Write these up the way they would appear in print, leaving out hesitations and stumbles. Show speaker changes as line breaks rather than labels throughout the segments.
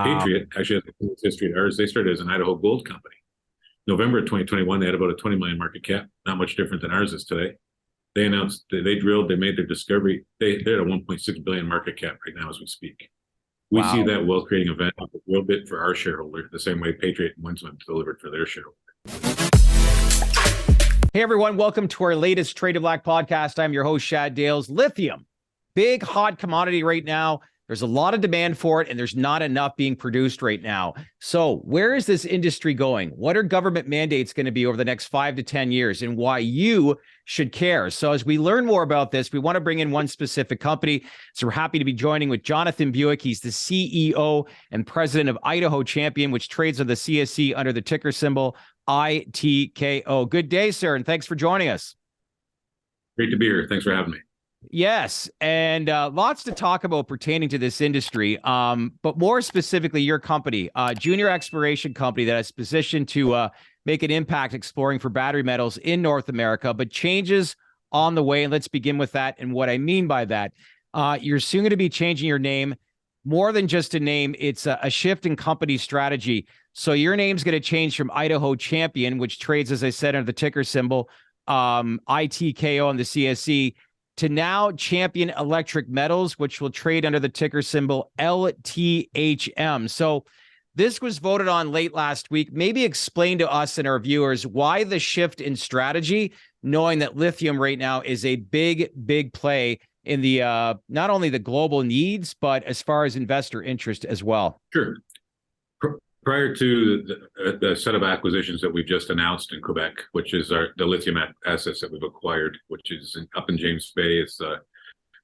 Wow.
Patriot actually has a history to ours. They started as an Idaho gold company. November of 2021, they had about a 20 million market cap, not much different than ours is today. They announced they drilled, they made their discovery. They're at a 1.6 billion market cap right now as we speak. We see that wealth creating event a real bit for our shareholder, the same way Patriot and Winsman delivered for their shareholder.
Hey everyone, welcome to our latest Trade to Black podcast. I'm your host, Shad Dales. Lithium, big hot commodity right now. There's a lot of demand for it, and there's not enough being produced right now. So where is this industry going? What are government mandates going to be over the next 5 to 10 years, and why you should care? So as we learn more about this, we want to bring in one specific company. So we're happy to be joining with Jonathan Buick. He's the CEO and president of Idaho Champion, which trades on the CSE under the ticker symbol ITKO. Good day, sir, and thanks for joining us.
Great to be here. Thanks for having me.
Yes, and lots to talk about pertaining to this industry, but more specifically, your company, junior exploration company that is positioned to make an impact exploring for battery metals in North America, but changes on the way. And let's begin with that. And what I mean by that, you're soon going to be changing your name. More than just a name, it's a shift in company strategy. So your name's going to change from Idaho Champion, which trades, as I said, under the ticker symbol ITKO on the CSE, to now Champion Electric Metals, which will trade under the ticker symbol LTHM. So this was voted on late last week. Maybe explain to us and our viewers why the shift in strategy, knowing that lithium right now is a big, big play in the not only the global needs, but as far as investor interest as well.
Sure. Prior to the set of acquisitions that we've just announced in Quebec, which is the lithium assets that we've acquired, which is up in James Bay. It's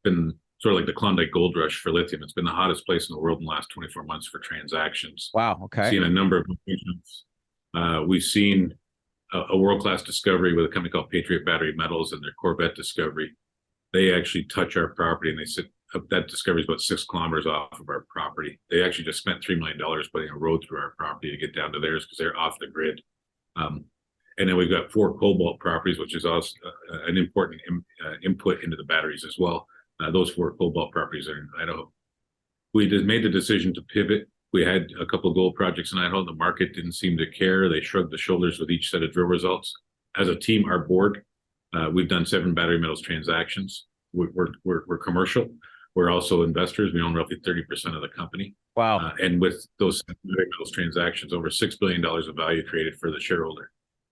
been sort of like the Klondike gold rush for lithium. It's been the hottest place in the world in the last 24 months for transactions.
Wow. Okay.
We've seen a number of locations. We've seen a world-class discovery with a company called Patriot Battery Metals and their Corvette discovery. They actually touch our property, and they sit. That discovery is about 6 kilometers off of our property. They actually just spent $3 million putting a road through our property to get down to theirs because they're off the grid. And then we've got 4 cobalt properties, which is also an important input into the batteries as well. Those 4 cobalt properties are in Idaho. We just made the decision to pivot. We had a couple of gold projects in Idaho. The market didn't seem to care. They shrugged the shoulders with each set of drill results. As a team, our board, we've done 7 battery metals transactions. We're commercial. We're also investors. We own roughly 30% of the company.
Wow.
And with those metals transactions, over $6 billion of value created for the shareholder.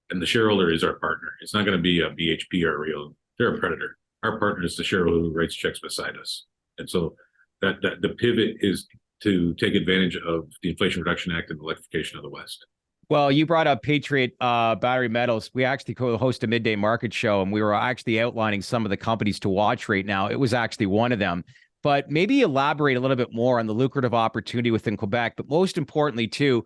And the shareholder is our partner. It's not going to be a BHP or a Rio. They're a predator. Our partner is the shareholder who writes checks beside us. And so that the pivot is to take advantage of the Inflation Reduction Act and electrification of the West.
Well, you brought up Patriot Battery Metals. We actually host a midday market show, and we were actually outlining some of the companies to watch right now. It was actually one of them. But maybe elaborate a little bit more on the lucrative opportunity within Quebec, but most importantly, too,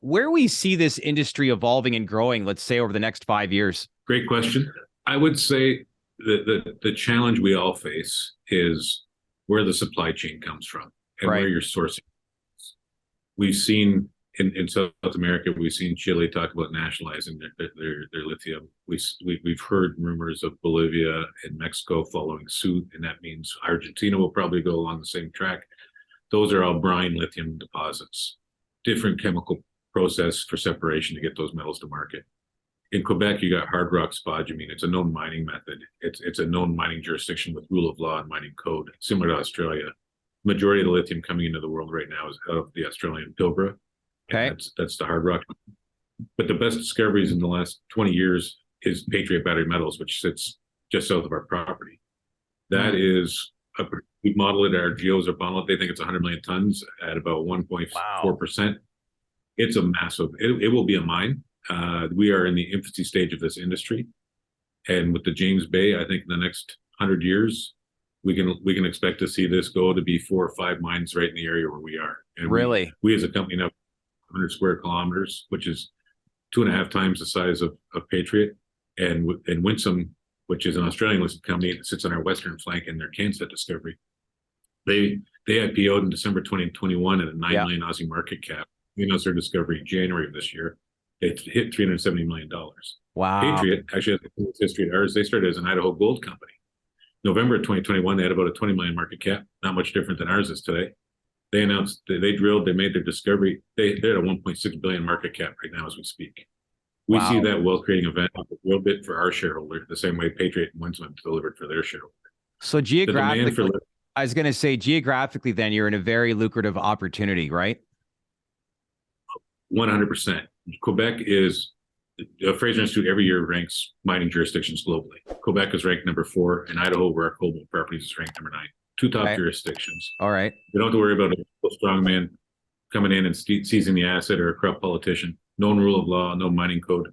where we see this industry evolving and growing, let's say, over the next 5 years.
Great question. I would say that the challenge we all face is where the supply chain comes from and where you're sourcing. We've seen in South America, we've seen Chile talk about nationalizing their lithium. We've heard rumors of Bolivia and Mexico following suit, and that means Argentina will probably go along the same track. Those are all brine lithium deposits, different chemical process for separation to get those metals to market. In Quebec, you got hard rock spodumene. It's a known mining method. It's a known mining jurisdiction with rule of law and mining code, similar to Australia. Majority of the lithium coming into the world right now is out of the Australian Pilbara. Okay, that's the hard rock. But the best discoveries in the last 20 years is Patriot Battery Metals, which sits just south of our property. That is, we model it, our geos are modeled, they think it's 100 million tons at about 1.4%. It's a massive, it will be a mine. We are in the infancy stage of this industry. And with the James Bay, I think in the next 100 years, we can expect to see this go to be 4 or 5 mines right in the area where we are. And
really?
We as a company now 100 square kilometers, which is 2.5 times the size of Patriot, and Winsome, which is an Australian listed company that sits on our western flank in their Cansett discovery. They IPO'd in December 2021 at a 9 million Aussie market cap. We announced their discovery in January of this year. It hit $370 million.
Wow.
Patriot actually has a history to ours. They started as an Idaho gold company. November of 2021, they had about a 20 million market cap, not much different than ours is today. They announced they drilled, they made their discovery. They're at a 1.6 billion market cap right now as we speak. We see that wealth creating event a real bit for our shareholder, the same way Patriot and Winsman delivered for their shareholder.
So geographically, I was going to say geographically, then you're in a very lucrative opportunity, right?
100%. Quebec is, Fraser Institute every year ranks mining jurisdictions globally. Quebec is ranked number 4, and Idaho, where our Cobalt properties is ranked number 9. Two top jurisdictions.
All right.
You don't have to worry about a strong man coming in and seizing the asset or a corrupt politician. No rule of law, no mining code.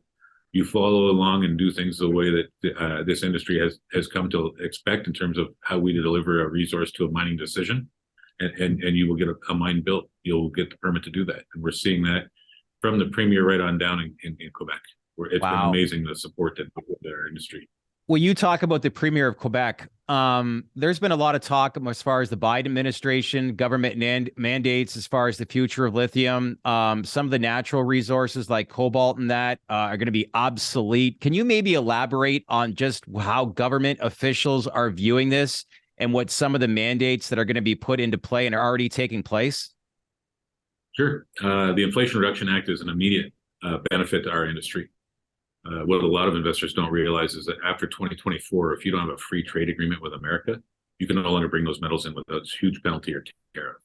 You follow along and do things the way that this industry has come to expect in terms of how we deliver a resource to a mining decision, and you will get a mine built. You'll get the permit to do that, and we're seeing that from the premier right on down in Quebec. Where it's been amazing the support that our industry.
Well, you talk about the premier of Quebec. There's been a lot of talk as far as the Biden administration, government mandates as far as the future of lithium. Some of the natural resources like cobalt and that are going to be obsolete. Can you maybe elaborate on just how government officials are viewing this and what some of the mandates that are going to be put into play and are already taking place?
Sure. The Inflation Reduction Act is an immediate benefit to our industry. What a lot of investors don't realize is that after 2024, if you don't have a free trade agreement with America, you can no longer bring those metals in without a huge penalty or tariff.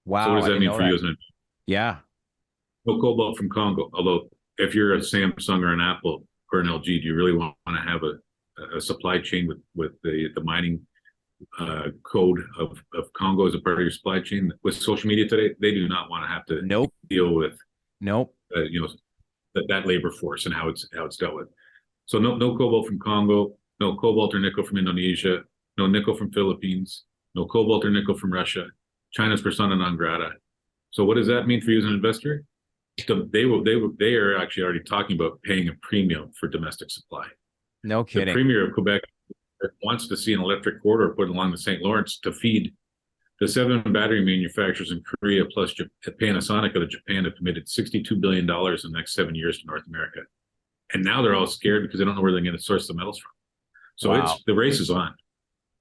Wow.
So what does that mean for you as an investor?
Yeah.
No cobalt from Congo. Although if you're a Samsung or an Apple or an LG, do you really want to have a supply chain with the mining code of Congo as a part of your supply chain? With social media today, they do not want to have to deal with that labor force and how it's dealt with. So no cobalt from Congo, no cobalt or nickel from Indonesia, no nickel from Philippines, no cobalt or nickel from Russia. China's persona non grata. So what does that mean for you as an investor? They are actually already talking about paying a premium for domestic supply.
No kidding.
The premier of Quebec wants to see an electric corridor put along the St. Lawrence to feed the 7 battery manufacturers in Korea plus Panasonic out of Japan have committed $62 billion in the next 7 years to North America. And now they're all scared because they don't know where they're going to source the metals from. So the race is on.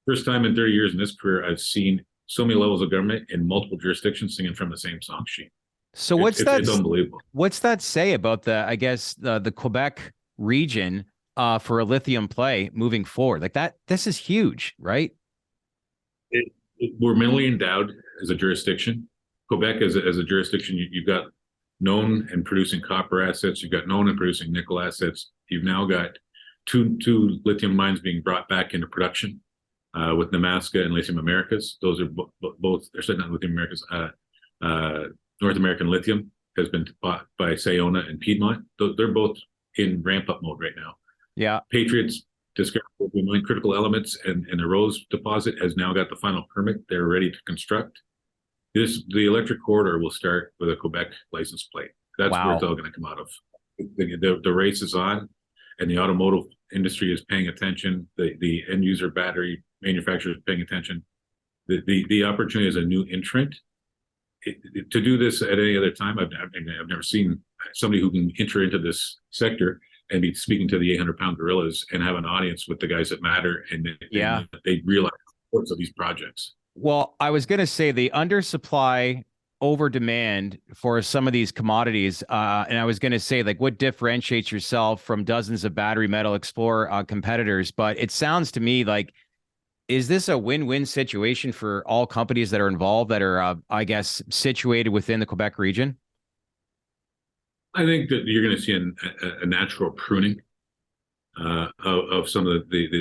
First time in 30 years in this career, I've seen so many levels of government in multiple jurisdictions singing from the same song sheet.
So it's
unbelievable.
What's that say about the Quebec region for a lithium play moving forward? Like that, this is huge, right?
We're minimally endowed as a jurisdiction. Quebec as a jurisdiction, you've got known and producing copper assets. You've got known and producing nickel assets. You've now got two lithium mines being brought back into production with Nemaska and Lithium Americas. Those are both, they're not Lithium Americas. North American Lithium has been bought by Sayona and Piedmont. They're both in ramp-up mode right now.
Yeah.
Patriot's discovered critical elements and the Rose deposit has now got the final permit. They're ready to construct. The electric corridor will start with a Quebec license plate. That's where it's all going to come out of. The race is on, and the automotive industry is paying attention. The end user battery manufacturers are paying attention. The opportunity as a new entrant to do this at any other time. I've never seen somebody who can enter into this sector and be speaking to the 800-pound gorillas and have an audience with the guys that matter, and they realize the importance of these projects.
Well, I was going to say the undersupply, over demand for some of these commodities, and I was going to say like what differentiates yourself from dozens of battery metal explorer competitors. But it sounds to me like, is this a win-win situation for all companies that are involved that are, I guess, situated within the Quebec region?
I think that you're going to see a natural pruning of some of there's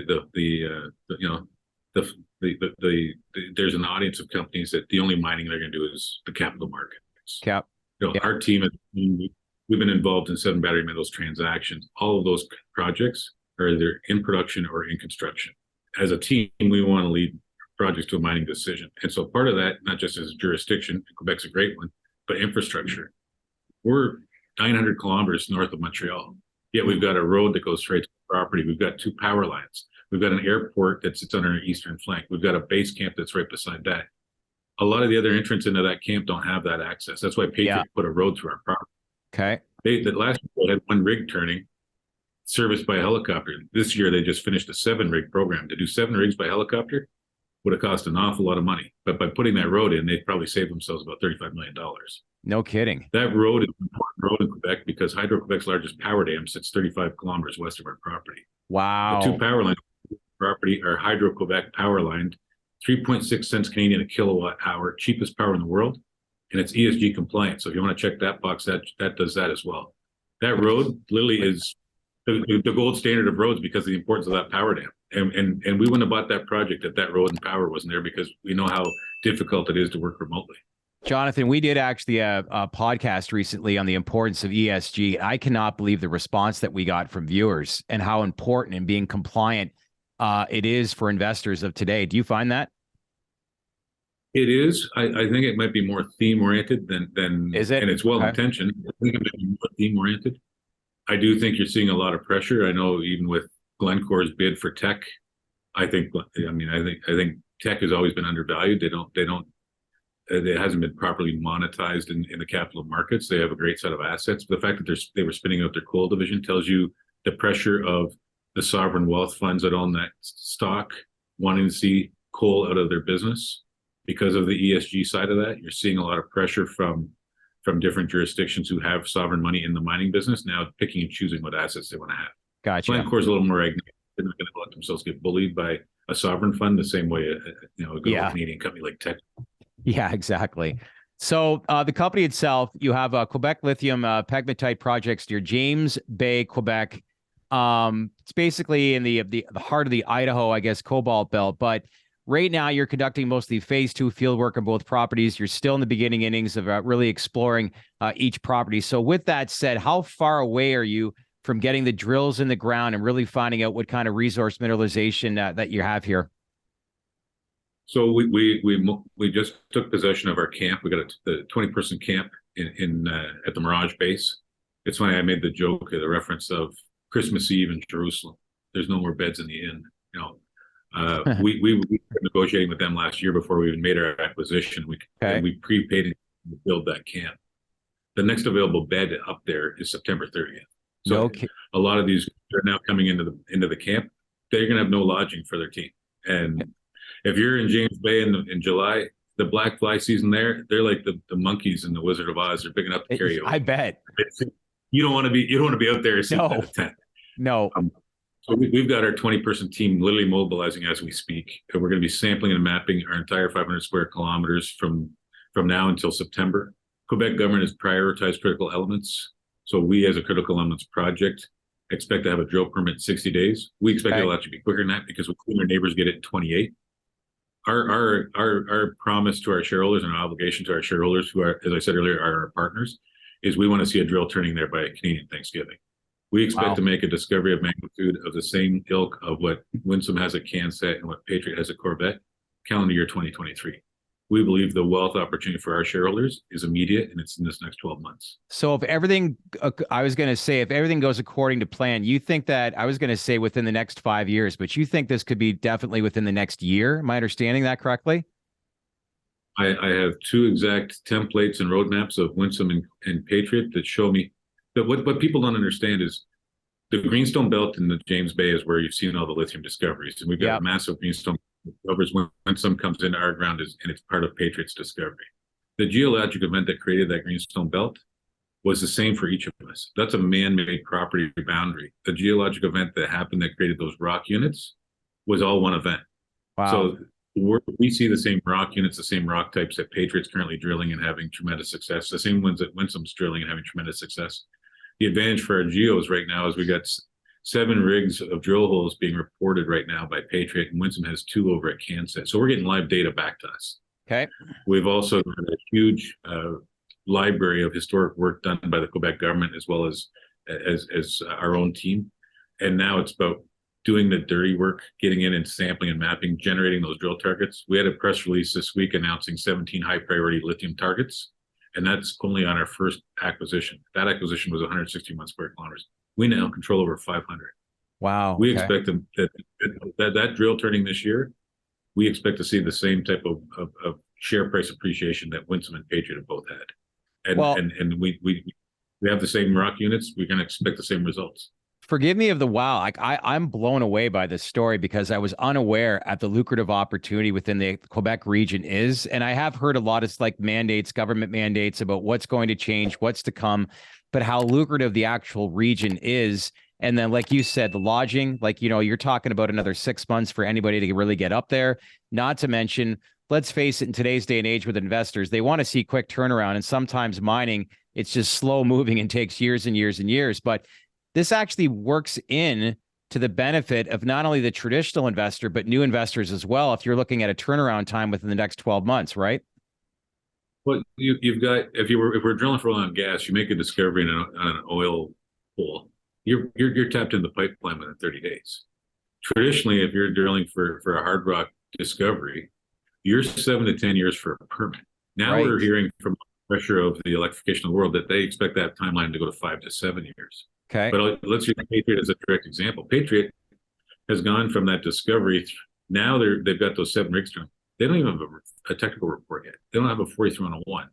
an audience of companies that the only mining they're going to do is the capital markets. Our team, we've been involved in 7 battery metals transactions. All of those projects are either in production or in construction. As a team, we want to lead projects to a mining decision. And so part of that, not just as a jurisdiction, Quebec's a great one, but infrastructure. We're 900 kilometers north of Montreal. Yet we've got a road that goes straight to the property. We've got 2 power lines. We've got an airport that sits on our eastern flank. We've got a base camp that's right beside that. A lot of the other entrants into that camp don't have that access. That's why Patriot put a road through our property. Okay. Last year they had 1 rig turning, serviced by helicopter. This year they just finished a 7-rig program. To do 7 rigs by helicopter, would have cost an awful lot of money. But by putting that road in, they'd probably save themselves about $35 million.
No kidding.
That road is an important road in Quebec because Hydro-Quebec's largest power dam sits 35 kilometers west of our property.
Wow.
The two power lines property are Hydro-Quebec power line, 3.6 cents Canadian a kilowatt hour, cheapest power in the world, and it's ESG compliant. So if you want to check that box, that does that as well. That road literally is the gold standard of roads because of the importance of that power dam. And we wouldn't have bought that project if that road and power wasn't there, because we know how difficult it is to work remotely.
Jonathan, we did actually a podcast recently on the importance of ESG. I cannot believe the response that we got from viewers and how important and being compliant it is for investors of today. Do you find that?
It is. I think it might be more theme oriented than
is it?
And it's well intentioned. I think it might be more theme oriented. I do think you're seeing a lot of pressure. I know even with Glencore's bid for Teck, I think Teck has always been undervalued. It hasn't been properly monetized in the capital markets. They have a great set of assets. But the fact that they were spinning out their coal division tells you the pressure of the sovereign wealth funds that own that stock wanting to see coal out of their business because of the ESG side of that. You're seeing a lot of pressure from different jurisdictions who have sovereign money in the mining business now picking and choosing what assets they want to have.
Gotcha.
Glencore's a little more agnostic. They're not going to let themselves get bullied by a sovereign fund the same way a good old Canadian company like Teck.
Yeah, exactly. So the company itself, you have Quebec lithium pegmatite projects near James Bay, Quebec. It's basically in the heart of the Idaho, I guess, Cobalt belt. But right now, you're conducting mostly phase 2 field work on both properties. You're still in the beginning innings of really exploring each property. So with that said, how far away are you from getting the drills in the ground and really finding out what kind of resource mineralization that you have here?
So we just took possession of our camp. We got the 20-person camp in at the Mirage base. It's funny, I made the joke, the reference of Christmas Eve in Jerusalem. There's no more beds in the inn. We were negotiating with them last year before we even made our acquisition. We prepaid to build that camp. The next available bed up there is September 30th. So a lot of these are now coming into the camp. They're going to have no lodging for their team. And if you're in James Bay in July, the black fly season they're like the monkeys in the Wizard of Oz. They're big enough to carry you.
I bet.
You don't want to be out there sitting at a tent.
No.
So we've got our 20-person team literally mobilizing as we speak. And we're going to be sampling and mapping our entire 500 square kilometers from now until September. Quebec government has prioritized critical elements. So we, as a critical elements project, expect to have a drill permit in 60 days. We expect it'll actually be quicker than that because we've seen our neighbors get it in 28. Our promise to our shareholders and our obligation to our shareholders, who are, as I said earlier, are our partners, is we want to see a drill turning there by Canadian Thanksgiving. We expect to make a discovery of magnitude of the same ilk of what Winsome has at CNSX and what Patriot has at Corvette, calendar year 2023. We believe the wealth opportunity for our shareholders is immediate, and it's in this next 12 months.
So if everything, I was going to say, if everything goes according to plan, you think that, I was going to say within the next 5 years, but you think this could be definitely within the next year? Am I understanding that correctly?
I have two exact templates and roadmaps of Winsome and Patriot that show me that what people don't understand is the Greenstone Belt in the James Bay is where you've seen all the lithium discoveries. And we've got a massive Greenstone discoveries when some comes into our ground and it's part of Patriot's discovery. The geologic event that created that Greenstone Belt was the same for each of us. That's a man-made property boundary. The geologic event that happened that created those rock units was all one event.
Wow.
So we see the same rock units, the same rock types that Patriot's currently drilling and having tremendous success, the same ones that Winsome's drilling and having tremendous success. The advantage for our geos right now is we got 7 rigs of drill holes being reported right now by Patriot, and Winsome has 2 over at CNSX. So we're getting live data back to us.
Okay.
We've also got a huge library of historic work done by the Quebec government as well as our own team. And now it's about doing the dirty work, getting in and sampling and mapping, generating those drill targets. We had a press release this week announcing 17 high priority lithium targets. And that's only on our first acquisition. That acquisition was 161 square kilometers. We now control over 500.
Wow.
We expect that drill turning this year, we expect to see the same type of share price appreciation that Winsome and Patriot have both had. And we have the same rock units. We're going to expect the same results.
Forgive me of the wow. Like I'm blown away by this story because I was unaware at the lucrative opportunity within the Quebec region is. And I have heard a lot of like mandates, government mandates about what's going to change, what's to come, but how lucrative the actual region is. And then, like you said, the lodging, like, you're talking about another 6 months for anybody to really get up there. Not to mention, let's face it, in today's day and age with investors, they want to see quick turnaround. And sometimes mining, it's just slow moving and takes years and years and years. But this actually works in to the benefit of not only the traditional investor, but new investors as well, if you're looking at a turnaround time within the next 12 months, right?
Well, you've got, if we're drilling for oil and gas, you make a discovery on an oil pool, you're tapped in the pipeline within 30 days. Traditionally, if you're drilling for a hard rock discovery, you're 7 to 10 years for a permit. Now we're hearing from the pressure of the electrification of the world that they expect that timeline to go to 5 to 7 years.
Okay.
But let's use Patriot as a direct example. Patriot has gone from that discovery. Now they've got those 7 rigs drilling. They don't even have a technical report yet. They don't have a 43-101.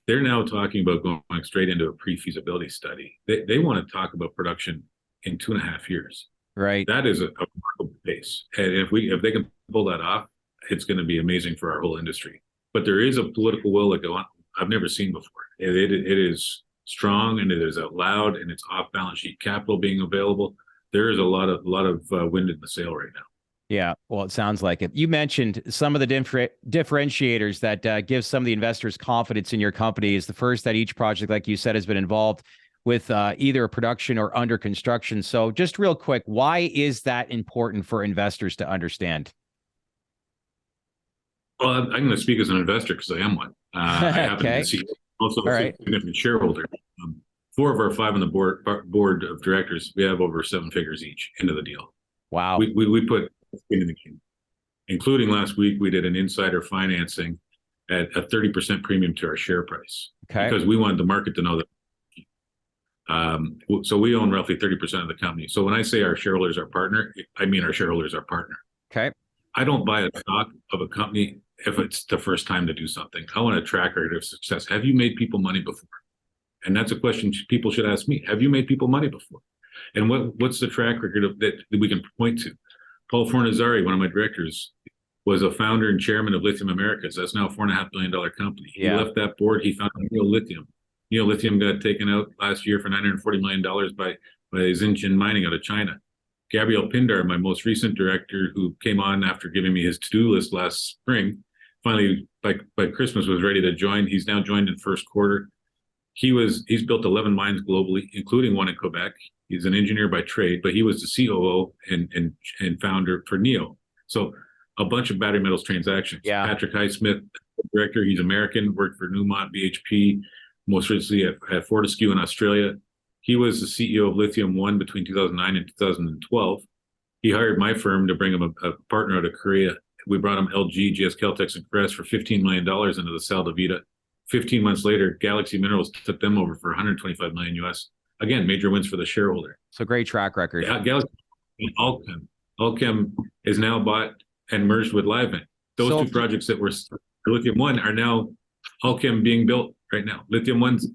They're now talking about going straight into a pre-feasibility study. They want to talk about production in 2.5 years.
Right.
That is a remarkable pace. And if they can pull that off, it's going to be amazing for our whole industry. But there is a political will that I've never seen before. It is strong, and it is out loud, and it's off balance sheet capital being available. There is a lot of wind in the sail right now.
Yeah, well, it sounds like it. You mentioned some of the differentiators that give some of the investors confidence in your company. Is the first that each project, like you said, has been involved with either production or under construction. So just real quick, why is that important for investors to understand?
Well, I'm going to speak as an investor because I am one. I happen to be CEO, also a significant shareholder. 4 of our 5 on the board of directors, we have over 7 figures each into the deal.
Wow.
We put skin in the game. Including last week, we did an insider financing at a 30% premium to our share price. Okay. Because we wanted the market to know that. So we own roughly 30% of the company. So when I say our shareholders are partner, I mean our shareholders are partner.
Okay.
I don't buy a stock of a company if it's the first time to do something. I want a track record of success. Have you made people money before? And that's a question people should ask me. Have you made people money before? And what's the track record that we can point to? Paul Fornazzari, one of my directors, was a founder and chairman of Lithium Americas. That's now a $4.5 billion company. He left that board. He founded LIthium. LIthium got taken out last year for $940 million by Xinjiang Mining out of China. Gabriel Pindar, my most recent director, who came on after giving me his to-do list last spring, finally by Christmas was ready to join. He's now joined in first quarter. He's built 11 mines globally, including one in Quebec. He's an engineer by trade, but he was the COO and founder for NEO. So a bunch of battery metals transactions. Yeah. Patrick Highsmith, director, he's American, worked for Newmont, BHP, most recently at Fortescue in Australia. He was the CEO of Lithium One between 2009 and 2012. He hired my firm to bring him a partner out of Korea. We brought him LG, GS Caltex, and Crest for $15 million into the Sal de Vida. 15 months later, Galaxy Minerals took them over for $125 million US. Again, major wins for the shareholder.
So great track record.
Galaxy and Allchem. Allchem is now bought and merged with Livent. Those 2 projects that were Lithium One are now Allchem being built right now. Lithium One's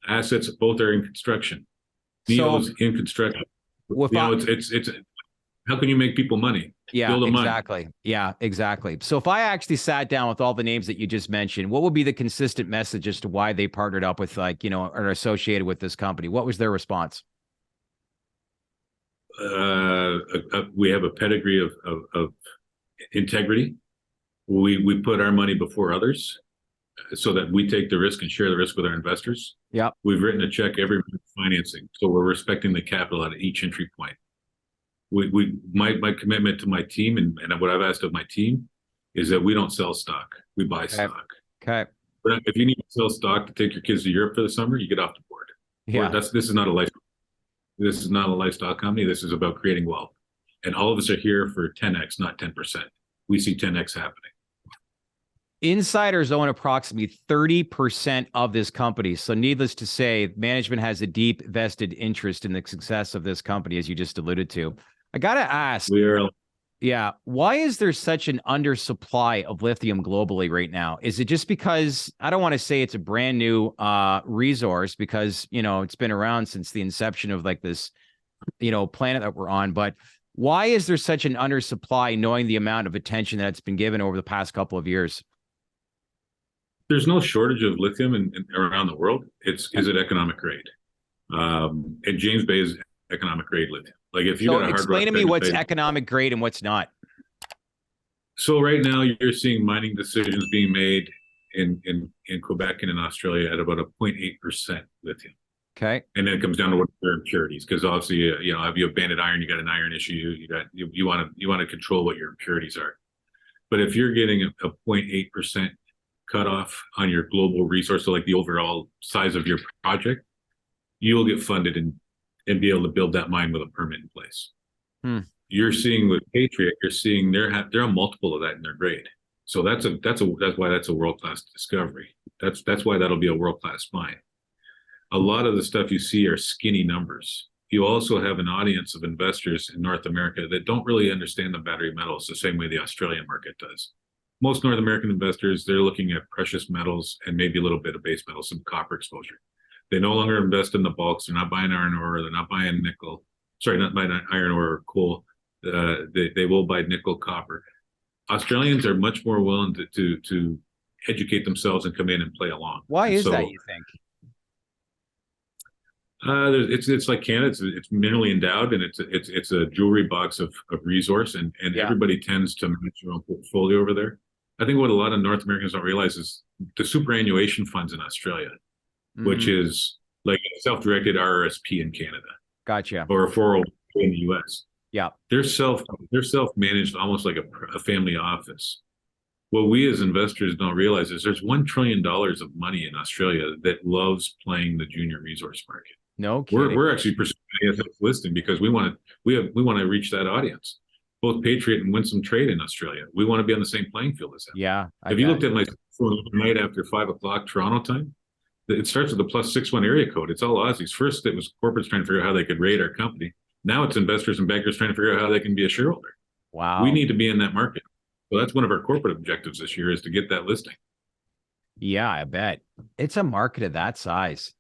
assets both are in construction. Neo's in construction. It's how can you make people money?
Yeah, exactly. Yeah, exactly. So if I actually sat down with all the names that you just mentioned, what would be the consistent message as to why they partnered up with, are associated with this company? What was their response?
We have a pedigree of integrity. We put our money before others so that we take the risk and share the risk with our investors. Yeah. We've written a check every financing. So we're respecting the capital at each entry point. My commitment to my team and what I've asked of my team is that we don't sell stock. We buy stock. Okay. But if you need to sell stock to take your kids to Europe for the summer, you get off the board. Yeah. This is not a lifestyle. This is not a lifestyle company. This is about creating wealth. And all of us are here for 10x, not 10%. We see 10x happening. Insiders
own approximately 30% of this company. So needless to say, management has a deep vested interest in the success of this company, as you just alluded to. I got to ask, why is there such an undersupply of lithium globally right now? Is it just because, I don't want to say it's a brand new resource because, it's been around since the inception of like this planet that we're on. But why is there such an undersupply, knowing the amount of attention that's been given over the past couple of years?
There's no shortage of lithium around the world. Is it economic grade? And James Bay is economic grade lithium. Like if you got a hard rock,
explain to me what's economic grade and what's not.
So right now you're seeing mining decisions being made in Quebec and in Australia at about a 0.8% lithium.
Okay.
And then it comes down to what their impurities, because obviously, if you have banded iron, you got an iron issue. You want to control what your impurities are. But if you're getting a 0.8% cutoff on your global resource, so like the overall size of your project, you'll get funded and be able to build that mine with a permit in place. You're seeing with Patriot, you're seeing they're a multiple of that in their grade. So that's why that's a world-class discovery. That's why that'll be a world-class mine. A lot of the stuff you see are skinny numbers. You also have an audience of investors in North America that don't really understand the battery metals the same way the Australian market does. Most North American investors, they're looking at precious metals and maybe a little bit of base metals, some copper exposure. They no longer invest in the bulks. They're not buying iron ore. They're not buying nickel. Sorry, not buying iron ore or coal. They will buy nickel, copper. Australians are much more willing to educate themselves and come in and play along.
Why is that, you think?
It's like Canada. It's minerally endowed, and it's a jewelry box of resource, and everybody tends to manage their own portfolio over there. I think what a lot of North Americans don't realize is the superannuation funds in Australia, which is like a self-directed RRSP in Canada.
Gotcha.
Or a 401k in the US.
Yeah.
They're self-managed, almost like a family office. What we as investors don't realize is there's $1 trillion of money in Australia that loves playing the junior resource market.
No kidding.
We're actually pursuing ASX listing because we want to reach that audience. Both Patriot and Winsome trade in Australia. We want to be on the same playing field as them.
Yeah.
If you looked at my phone tonight after 5:00 Toronto time, it starts with a +61 area code. It's all Aussies. First, it was corporates trying to figure out how they could rate our company. Now it's investors and bankers trying to figure out how they can be a shareholder.
Wow.
We need to be in that market. So that's one of our corporate objectives this year, is to get that listing.
Yeah, I bet. It's a market of that size.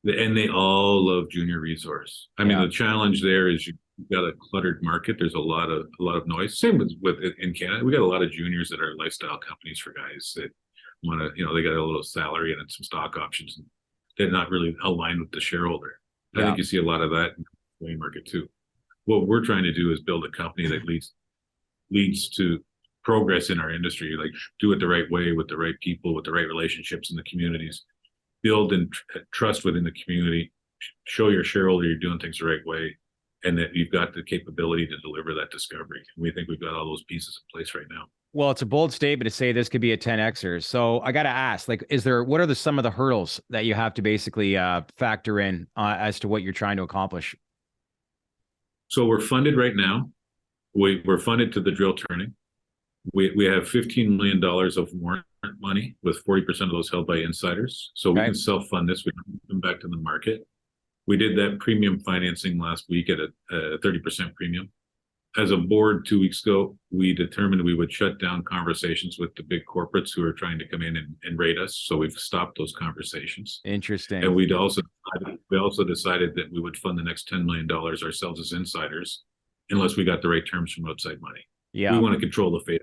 And they all love junior resource. I mean, the challenge there is you've got a cluttered market. There's a lot of noise. Same with in Canada. We got a lot of juniors that are lifestyle companies for guys that want to, they got a little salary and some stock options. And they're not really aligned with the shareholder. I think you see a lot of that in the market too. What we're trying to do is build a company that leads to progress in our industry, like do it the right way with the right people, with the right relationships in the communities, build and trust within the community, show your shareholder you're doing things the right way, and that you've got the capability to deliver that discovery. And we think we've got all those pieces in place right now.
Well, it's a bold statement to say this could be a 10Xer. So I got to ask, like, what are some of the hurdles that you have to basically factor in as to what you're trying to accomplish?
So we're funded right now. We're funded to the drill turning. We have $15 million of warrant money, with 40% of those held by insiders. So we can self-fund this. We can come back to the market. We did that premium financing last week at a 30% premium. As a board 2 weeks ago, we determined we would shut down conversations with the big corporates who are trying to come in and rate us. So we've stopped those conversations.
Interesting.
And we also decided that we would fund the next $10 million ourselves as insiders, unless we got the right terms from outside money.
Yeah.
We want to control the fate.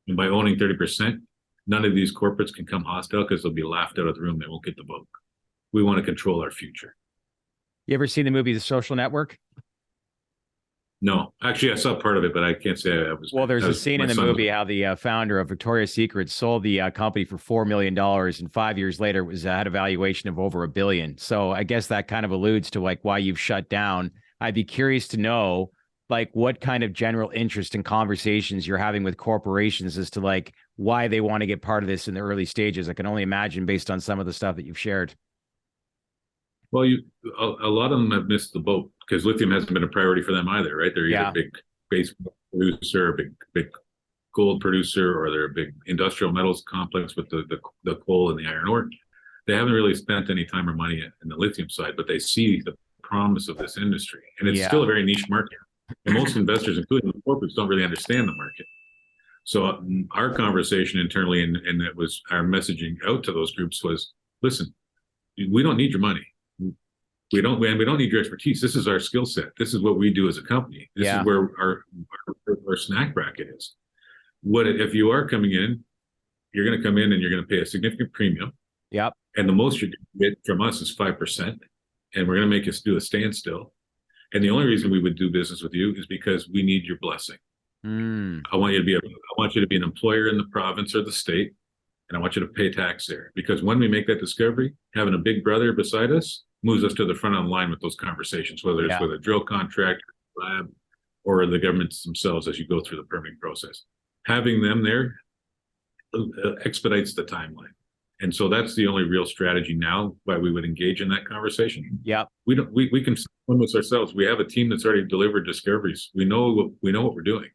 And by owning 30%, none of these corporates can come hostile because they'll be laughed out of the room. They won't get the vote. We want to control our future.
You ever seen the movie The Social Network?
No, actually, I saw part of it, but I can't say I was.
Well, there's a scene in the movie how the founder of Victoria's Secret sold the company for $4 million, and 5 years later it had a valuation of over $1 billion. So I guess that kind of alludes to like why you've shut down. I'd be curious to know, like, what kind of general interest and conversations you're having with corporations as to like why they want to get part of this in the early stages. I can only imagine based on some of the stuff that you've shared.
Well, a lot of them have missed the boat because lithium hasn't been a priority for them either, right? They're either a big base producer, a big gold producer, or they're a big industrial metals complex with the coal and the iron ore. They haven't really spent any time or money in the lithium side, but they see the promise of this industry, and it's still a very niche market. And most investors, including the corporates, don't really understand the market. So our conversation internally, and that was our messaging out to those groups, was, listen, we don't need your money. we don't need your expertise. This is our skill set. This is what we do as a company. This is where our snack bracket is. What if you are coming in, you're going to come in and you're going to pay a significant premium.
Yep.
And the most you're going to get from us is 5%. And we're going to make us do a standstill. And the only reason we would do business with you is because we need your blessing. I want you to be an employer in the province or the state, and I want you to pay tax there. Because when we make that discovery, having a big brother beside us moves us to the front of the line with those conversations, whether it's with a drill contractor, lab, or the governments themselves as you go through the permitting process. Having them there expedites the timeline. And so that's the only real strategy now why we would engage in that conversation.
Yeah.
We can swim this ourselves. We have a team that's already delivered discoveries. We know what we're doing.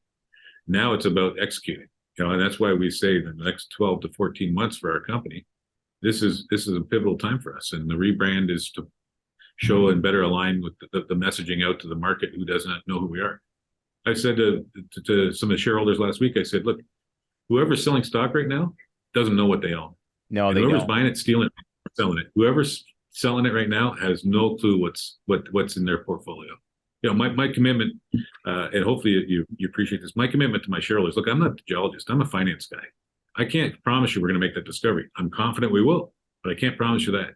Now it's about executing. And that's why we say the next 12 to 14 months for our company, this is a pivotal time for us. And the rebrand is to show and better align with the messaging out to the market who does not know who we are. I said to some of the shareholders last week, I said, look, whoever's selling stock right now doesn't know what they own.
No,
and whoever's buying it, stealing it, selling it. Whoever's selling it right now has no clue what's in their portfolio. My commitment, and hopefully you appreciate this. My commitment to my shareholders. Look, I'm not a geologist. I'm a finance guy. I can't promise you we're going to make that discovery. I'm confident we will, but I can't promise you that.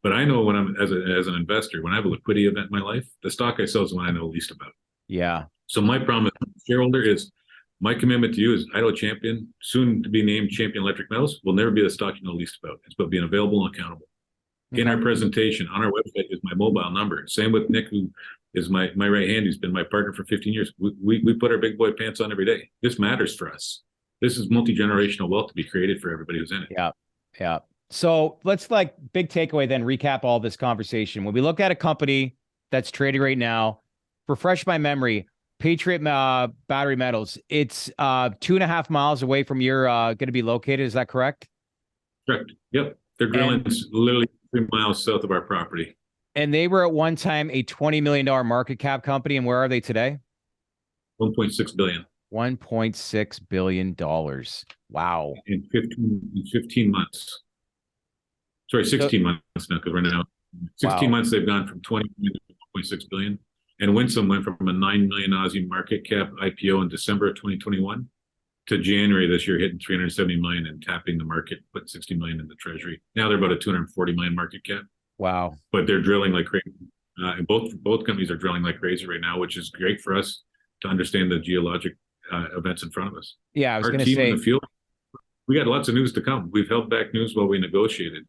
But I know when I'm as an investor, when I have a liquidity event in my life, the stock I sell is the one I know least about.
Yeah.
So my promise to the shareholder is, my commitment to you is Idaho Champion, soon to be named Champion Electric Metals, will never be the stock you know least about. It's about being available and accountable. In our presentation on our website is my mobile number. Same with Nick, who is my right hand, who's been my partner for 15 years. We put our big boy pants on every day. This matters for us. This is multi-generational wealth to be created for everybody who's in it.
Yeah. Yeah. So let's big takeaway then recap all this conversation. When we look at a company that's trading right now, refresh my memory, Patriot Battery Metals, it's 2.5 miles away from your going to be located. Is that correct?
Correct. Yep. They're drilling literally 3 miles south of our property.
And they were at one time a $20 million market cap company. And where are they today?
1.6 billion.
$1.6 billion. Wow.
In 15 months. Sorry, 16 months now, because we're now 16 months they've gone from 20 million to 1.6 billion. And Winsome went from a 9 million Aussie market cap IPO in December of 2021 to January this year, hitting 370 million and tapping the market, put 60 million in the treasury. Now they're about a 240 million market cap.
Wow.
But they're drilling like crazy. And both companies are drilling like crazy right now, which is great for us to understand the geologic events in front of us.
Yeah, I was going to
say,
say,
in the field, we got lots of news to come. We've held back news while we negotiated.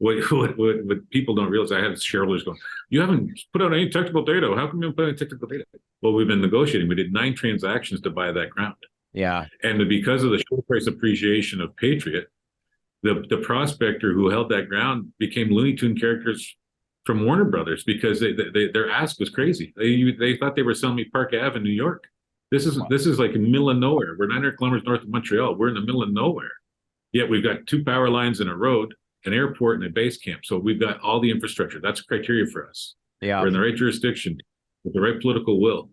What people don't realize, I have shareholders going, you haven't put out any technical data. How come you haven't put out any technical data? Well, we've been negotiating. We did 9 transactions to buy that ground.
Yeah.
And because of the share price appreciation of Patriot, the prospector who held that ground became Looney Tune characters from Warner Brothers, because their ask was crazy. They thought they were selling me Park Ave in New York. This is like in the middle of nowhere. We're 900 kilometers north of Montreal. We're in the middle of nowhere. Yet we've got 2 power lines and a road, an airport, and a base camp. So we've got all the infrastructure. That's a criteria for us.
Yeah.
We're in the right jurisdiction with the right political will,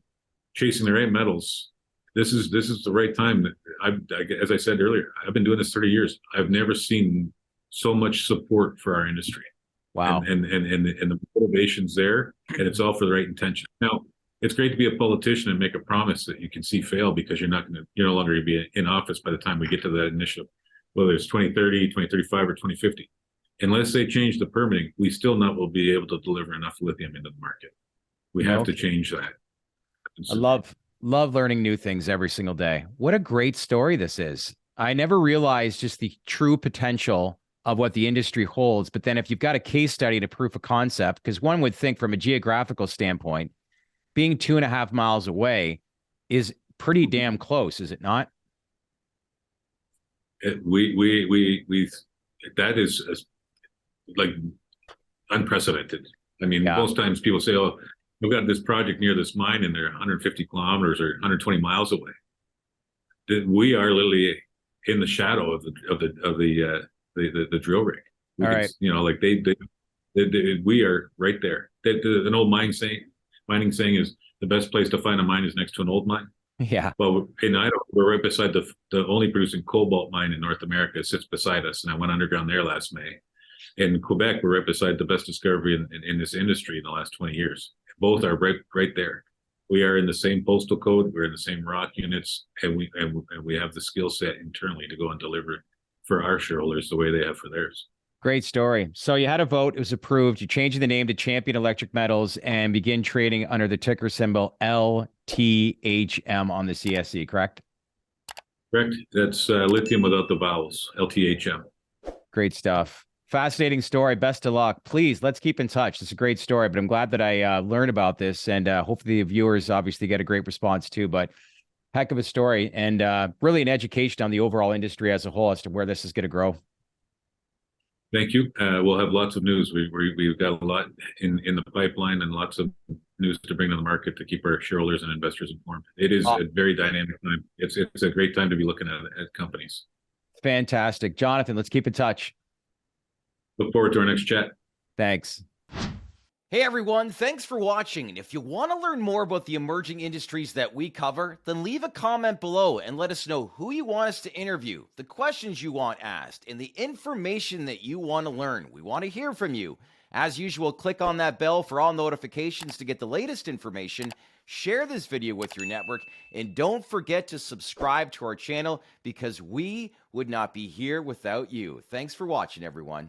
chasing the right metals. This is the right time. As I said earlier, I've been doing this 30 years. I've never seen so much support for our industry.
Wow.
And the motivation's there, and it's all for the right intention. Now, it's great to be a politician and make a promise that you can see fail, because you're no longer going to be in office by the time we get to that initiative, whether it's 2030, 2035, or 2050. Unless they change the permitting, we still not will be able to deliver enough lithium into the market. We have to change that.
I love learning new things every single day. What a great story this is. I never realized just the true potential of what the industry holds. But then if you've got a case study and a proof of concept, because one would think from a geographical standpoint, being 2.5 miles away is pretty damn close, is it not?
That is like unprecedented. I mean, most times people say, "Oh, we've got this project near this mine, and they're 150 kilometers or 120 miles away." We are literally in the shadow of the drill rig. We are right there. An old mining saying is the best place to find a mine is next to an old mine.
Yeah.
Well, in Idaho, we're right beside the only producing cobalt mine in North America. It sits beside us, and I went underground there last May. In Quebec, we're right beside the best discovery in this industry in the last 20 years. Both are right there. We are in the same postal code. We're in the same rock units, and we have the skill set internally to go and deliver for our shareholders the way they have for theirs.
Great story. So you had a vote. It was approved. You changed the name to Champion Electric Metals and begin trading under the ticker symbol LTHM on the CSE, correct?
Correct. That's lithium without the vowels, LTHM.
Great stuff. Fascinating story. Best of luck. Please, let's keep in touch. It's a great story, but I'm glad that I learned about this, and hopefully the viewers obviously get a great response too. But heck of a story, and really an education on the overall industry as a whole as to where this is going to grow.
Thank you. We'll have lots of news. We've got a lot in the pipeline and lots of news to bring to the market to keep our shareholders and investors informed. It is a very dynamic time. It's a great time to be looking at companies.
Fantastic. Jonathan, let's keep in touch.
Look forward to our next chat.
Thanks.
Hey everyone, thanks for watching. And if you want to learn more about the emerging industries that we cover, then leave a comment below and let us know who you want us to interview, the questions you want asked, and the information that you want to learn. We want to hear from you. As usual, click on that bell for all notifications to get the latest information. Share this video with your network, and don't forget to subscribe to our channel because we would not be here without you. Thanks for watching, everyone.